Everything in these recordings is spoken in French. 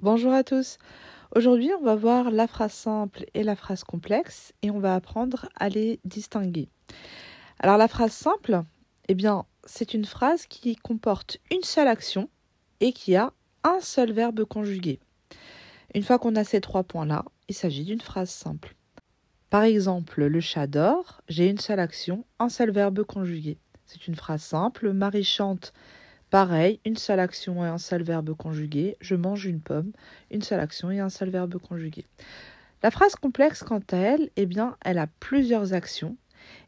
Bonjour à tous. Aujourd'hui, on va voir la phrase simple et la phrase complexe et on va apprendre à les distinguer. Alors la phrase simple, c'est une phrase qui comporte une seule action et qui a un seul verbe conjugué. Une fois qu'on a ces trois points-là, il s'agit d'une phrase simple. Par exemple, le chat dort, j'ai une seule action, un seul verbe conjugué. C'est une phrase simple. Marie chante. Pareil, une seule action et un seul verbe conjugué. Je mange une pomme, une seule action et un seul verbe conjugué. La phrase complexe, quant à elle, elle a plusieurs actions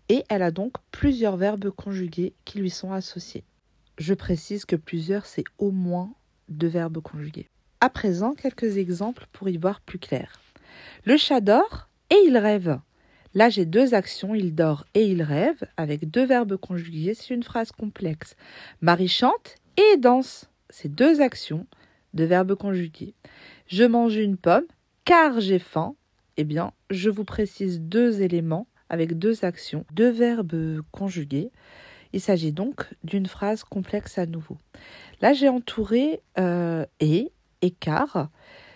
et elle a donc plusieurs verbes conjugués qui lui sont associés. Je précise que plusieurs, c'est au moins deux verbes conjugués. À présent, quelques exemples pour y voir plus clair. Le chat dort et il rêve. Là, j'ai deux actions, il dort et il rêve, avec deux verbes conjugués, c'est une phrase complexe. Marie chante et danse, c'est deux actions, deux verbes conjugués. Je mange une pomme car j'ai faim, je vous précise deux éléments avec deux actions, deux verbes conjugués. Il s'agit donc d'une phrase complexe à nouveau. Là, j'ai entouré et car.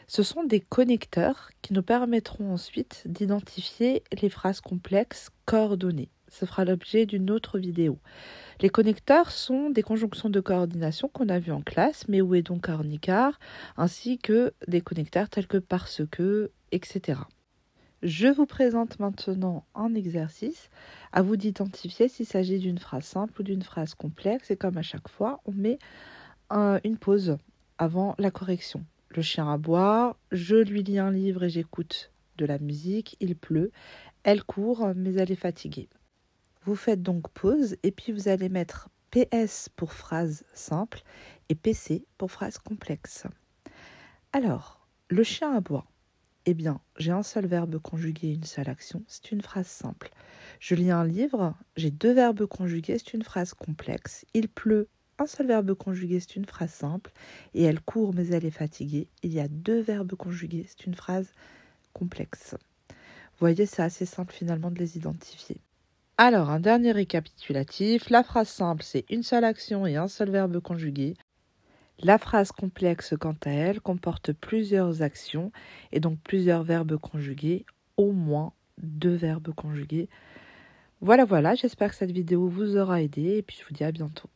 Ce sont des connecteurs qui nous permettront ensuite d'identifier les phrases complexes coordonnées. Ce fera l'objet d'une autre vidéo. Les connecteurs sont des conjonctions de coordination qu'on a vues en classe, mais où est donc ornicar, ainsi que des connecteurs tels que parce que, etc. Je vous présente maintenant un exercice. À vous d'identifier s'il s'agit d'une phrase simple ou d'une phrase complexe. Et comme à chaque fois, on met une pause avant la correction. Le chien aboie, je lui lis un livre et j'écoute de la musique, il pleut, elle court mais elle est fatiguée. Vous faites donc pause et puis vous allez mettre PS pour phrase simple et PC pour phrase complexe. Alors, le chien aboie. J'ai un seul verbe conjugué et une seule action, c'est une phrase simple. Je lis un livre, j'ai deux verbes conjugués, c'est une phrase complexe. Il pleut, un seul verbe conjugué, c'est une phrase simple. Et elle court, mais elle est fatiguée. Il y a deux verbes conjugués, c'est une phrase complexe. Vous voyez, c'est assez simple finalement de les identifier. Alors, un dernier récapitulatif. La phrase simple, c'est une seule action et un seul verbe conjugué. La phrase complexe, quant à elle, comporte plusieurs actions et donc plusieurs verbes conjugués, au moins deux verbes conjugués. Voilà, j'espère que cette vidéo vous aura aidé et puis je vous dis à bientôt.